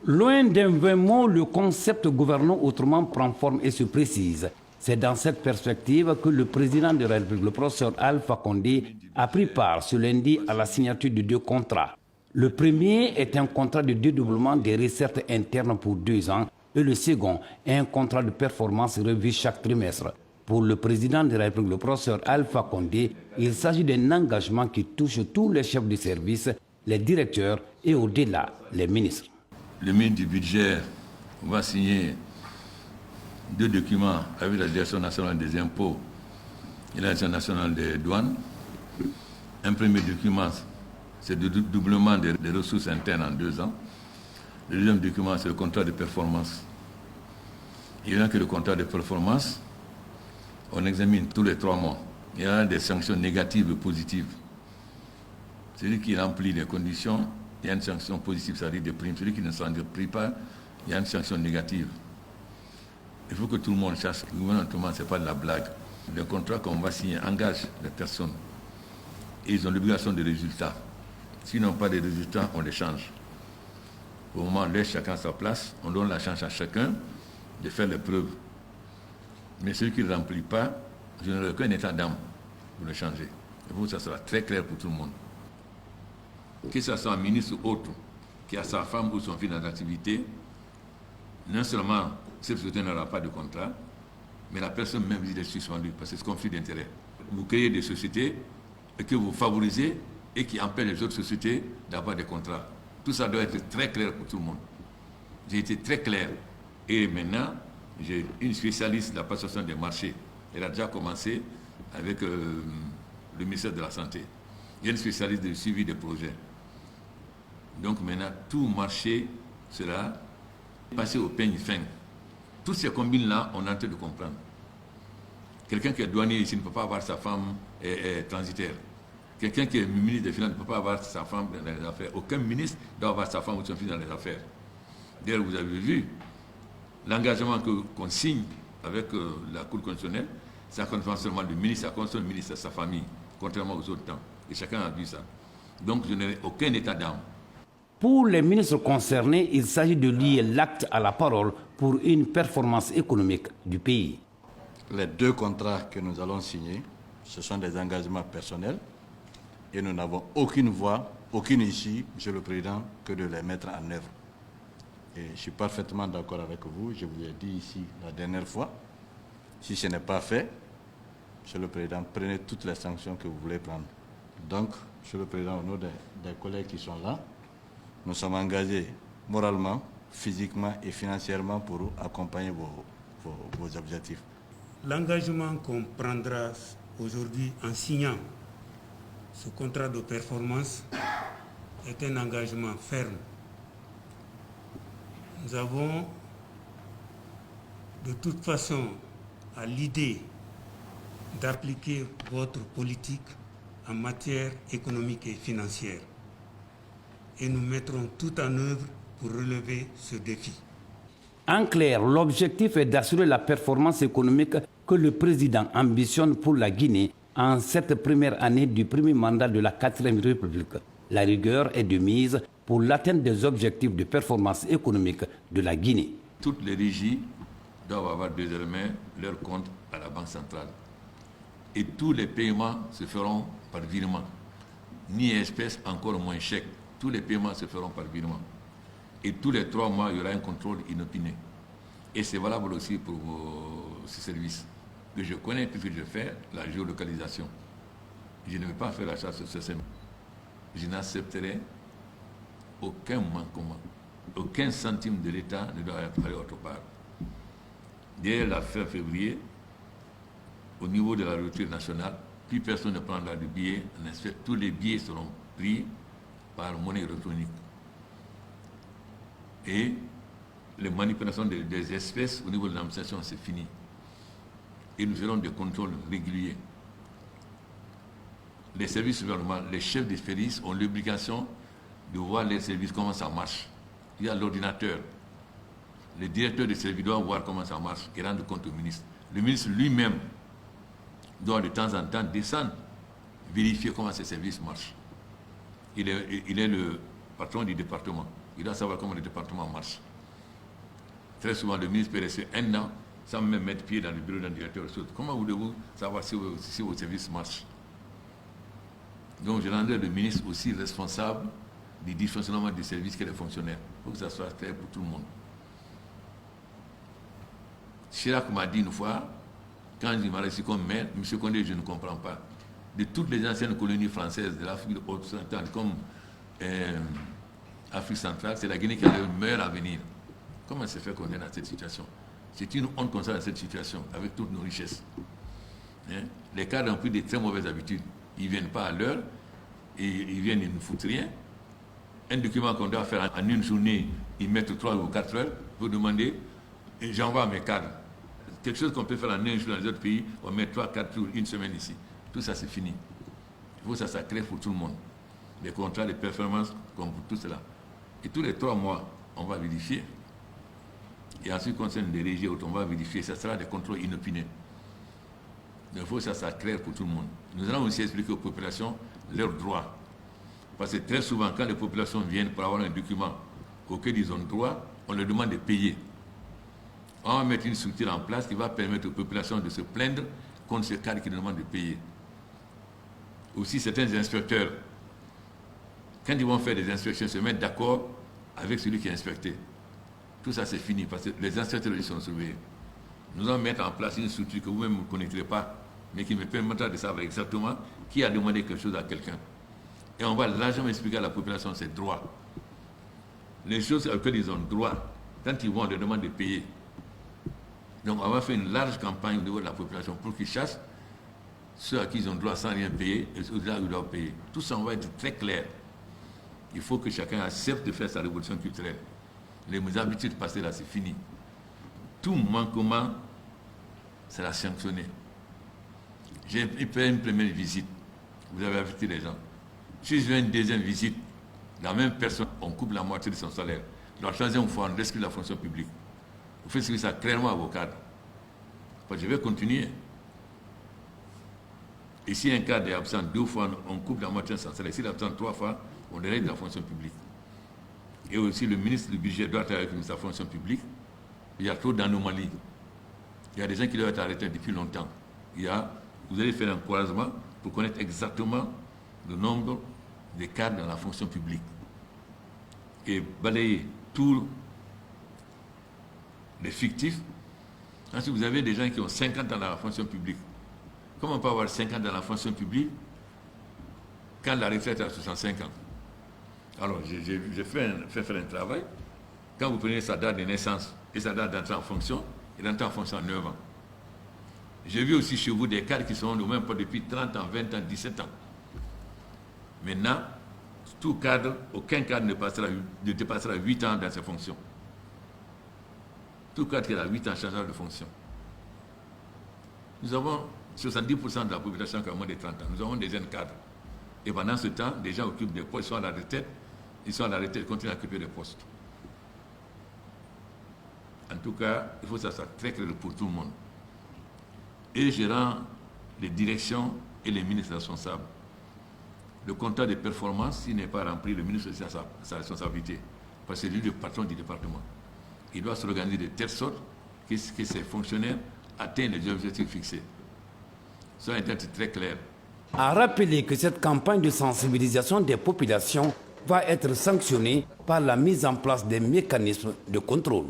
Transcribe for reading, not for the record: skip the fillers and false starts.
Loin d'un vain mot, le concept gouvernant autrement prend forme et se précise. C'est dans cette perspective que le président de la République, le professeur Alpha Condé, a pris part ce lundi à la signature de 2 contrats. Le premier est un contrat de dédoublement des recettes internes pour 2 ans et le second est un contrat de performance revu chaque trimestre. Pour le président de la République, le professeur Alpha Condé, il s'agit d'un engagement qui touche tous les chefs de service, les directeurs et au-delà, les ministres. Le ministre du Budget va signer 2 documents avec la Direction nationale des impôts et la Direction nationale des douanes. Un premier document, c'est le doublement des ressources internes en 2 ans. Le deuxième document, c'est le contrat de performance. Il y a que le contrat de performance, on examine tous les 3 mois. Il y a des sanctions négatives et positives. Celui qui remplit les conditions, il y a une sanction positive, c'est-à-dire des primes. Celui qui ne s'en prie pas, il y a une sanction négative. Il faut que tout le monde sache que le gouvernement, ce n'est pas de la blague. Le contrat qu'on va signer engage les personnes. Et ils ont l'obligation de résultats. S'ils n'ont pas de résultats, on les change. Au moment où on laisse chacun sa place, on donne la chance à chacun de faire les preuves. Mais celui qui ne remplit pas, je n'aurai aucun état d'âme pour le changer. Il faut que ça soit très clair pour tout le monde. Que ce soit un ministre ou autre qui a sa femme ou son fils dans l'activité, non seulement cette société n'aura pas de contrat, mais la personne même dit est suspendue parce que c'est conflit d'intérêt. Vous créez des sociétés que vous favorisez et qui empêchent les autres sociétés d'avoir des contrats. Tout ça doit être très clair pour tout le monde. J'ai été très clair. Et maintenant, j'ai une spécialiste de la passation des marchés. Elle a déjà commencé avec le ministère de la Santé. Il y a une spécialiste de suivi des projets. Donc maintenant, tout marché sera passé au peigne fin. Toutes ces combines-là, on est en train de comprendre. Quelqu'un qui est douanier ici ne peut pas avoir sa femme transitaire. Quelqu'un qui est ministre des Finances ne peut pas avoir sa femme dans les affaires. Aucun ministre doit avoir sa femme ou son fils dans les affaires. D'ailleurs, vous avez vu l'engagement qu'on signe avec la Cour constitutionnelle, ça concerne seulement le ministre, ça concerne le ministre et sa famille, contrairement aux autres temps. Et chacun a vu ça. Donc, je n'ai aucun état d'âme. Pour les ministres concernés, il s'agit de lier l'acte à la parole pour une performance économique du pays. Les 2 contrats que nous allons signer, ce sont des engagements personnels et nous n'avons aucune voix, aucune issue, Monsieur le Président, que de les mettre en œuvre. Et je suis parfaitement d'accord avec vous, je vous ai dit ici la dernière fois, si ce n'est pas fait, Monsieur le Président, prenez toutes les sanctions que vous voulez prendre. Donc, Monsieur le Président, au nom des collègues qui sont là, nous sommes engagés moralement, physiquement et financièrement pour accompagner vos objectifs. L'engagement qu'on prendra aujourd'hui en signant ce contrat de performance est un engagement ferme. Nous avons de toute façon à l'idée d'appliquer votre politique en matière économique et financière. Et nous mettrons tout en œuvre pour relever ce défi. En clair, l'objectif est d'assurer la performance économique que le président ambitionne pour la Guinée en cette première année du premier mandat de la 4e République. La rigueur est de mise pour l'atteinte des objectifs de performance économique de la Guinée. Toutes les régies doivent avoir désormais leur compte à la Banque centrale. Et tous les paiements se feront par virement. Ni espèces, encore moins chèque. Tous les paiements se feront par virement. Et tous les 3 mois, il y aura un contrôle inopiné. Et c'est valable aussi pour ces services. Que je connais, puisque je fais la géolocalisation. Je ne vais pas faire la chasse sur ce système. Je n'accepterai aucun manquement. Aucun centime de l'État ne doit aller autre part. Dès la fin février, au niveau de la loterie nationale, plus personne ne prendra de billets. En effet, tous les billets seront pris par monnaie électronique. Et les manipulations des espèces au niveau de l'administration, c'est fini. Et nous ferons des contrôles réguliers. Les services gouvernementaux, les chefs des services ont l'obligation de voir les services, comment ça marche. Il y a l'ordinateur. Le directeur des services doit voir comment ça marche et rendre compte au ministre. Le ministre lui-même doit de temps en temps descendre, vérifier comment ces services marchent. Il est le patron du département. il doit savoir comment le département marche. Très souvent, le ministre peut rester 1 an sans même mettre pied dans le bureau d'un directeur. Comment voulez-vous savoir si vos services marchent? Donc, je rendrai le ministre aussi responsable du dysfonctionnement des services que les fonctionnaires. Il faut que ça soit clair pour tout le monde. Chirac m'a dit une fois, quand il m'a reçu comme maire, M. Condé, je ne comprends pas. De toutes les anciennes colonies françaises de l'Afrique occidentale, comme Afrique centrale, c'est la Guinée qui a le meilleur avenir. Comment se fait qu'on est dans cette situation? C'est une honte qu'on soit dans cette situation, avec toutes nos richesses. Hein? Les cadres ont pris de très mauvaises habitudes. Ils ne viennent pas à l'heure, et ils viennent, ils ne foutent rien. Un document qu'on doit faire en une journée, ils mettent 3 ou 4 heures pour demander, et j'envoie mes cadres. Quelque chose qu'on peut faire en un jour dans les autres pays, on met 3, 4 jours, 1 semaine ici. Tout ça, c'est fini. Il faut que ça soit clair pour tout le monde. Les contrats de performance, comme pour tout cela. Et tous les 3 mois, on va vérifier. Et en ce qui concerne les régies, on va vérifier. Ça sera des contrôles inopinés. Donc il faut que ça soit clair pour tout le monde. Nous allons aussi expliquer aux populations leurs droits. Parce que très souvent, quand les populations viennent pour avoir un document auquel ils ont droit, on leur demande de payer. On va mettre une structure en place qui va permettre aux populations de se plaindre contre ce cadre qui nous demande de payer. Aussi, certains inspecteurs, quand ils vont faire des inspections, se mettent d'accord avec celui qui est inspecté. Tout ça, c'est fini parce que les inspecteurs ils sont surveillés. Nous allons mettre en place une structure que vous-même ne connaîtrez pas, mais qui me permettra de savoir exactement qui a demandé quelque chose à quelqu'un. Et on va largement expliquer à la population ses droits. Les choses auxquelles ils ont droit, quand ils vont, on leur demande de payer. Donc on va faire une large campagne au niveau de la population pour qu'ils chassent ceux à qui ils ont droit sans rien payer et ceux là où ils doivent payer. Tout ça, on va être très clair. Il faut que chacun accepte de faire sa révolution culturelle. Les habitudes passées là, c'est fini. Tout manquement sera sanctionné. J'ai fait une première visite. Vous avez averti les gens. Si je fais une deuxième visite, la même personne, on coupe la moitié de son salaire. La troisième fois, on rescue la fonction publique. Vous faites ça clairement à vos cadres. Je vais continuer. Et si un cadre est absent 2 fois, on coupe la moitié de son salaire. S'il est absent 3 fois, on dérègle la fonction publique. Et aussi, le ministre du budget doit être avec sa fonction publique. Il y a trop d'anomalies. Il y a des gens qui doivent être arrêtés depuis longtemps. Vous allez faire un croisement pour connaître exactement le nombre de cadres dans la fonction publique. Et balayer tous les fictifs. Ensuite, vous avez des gens qui ont 50 ans dans la fonction publique. Comment on peut avoir 50 ans dans la fonction publique quand la retraite est à 65 ans? Alors, j'ai fait faire un travail. Quand vous prenez sa date de naissance et sa date d'entrée en fonction, il entre en fonction à 9 ans. J'ai vu aussi chez vous des cadres qui sont au même poste depuis 30 ans, 20 ans, 17 ans. Maintenant, aucun cadre ne dépassera 8 ans dans ses fonctions. Tout cadre qui a 8 ans changera de fonction. Nous avons 70% de la population qui a moins de 30 ans. Nous avons des jeunes cadres. Et pendant ce temps, des gens occupent des postes, ils sont à la retraite, ils continuent à occuper des postes. En tout cas, il faut que ça soit très clair pour tout le monde. Et je rends les directions et les ministres responsables. Le contrat de performance, s'il n'est pas rempli, le ministre a sa responsabilité. Parce que c'est lui le patron du département. Il doit s'organiser de telle sorte que ses fonctionnaires atteignent les objectifs fixés. Ça doit être très clair. A rappelé que cette campagne de sensibilisation des populations va être sanctionnée par la mise en place des mécanismes de contrôle.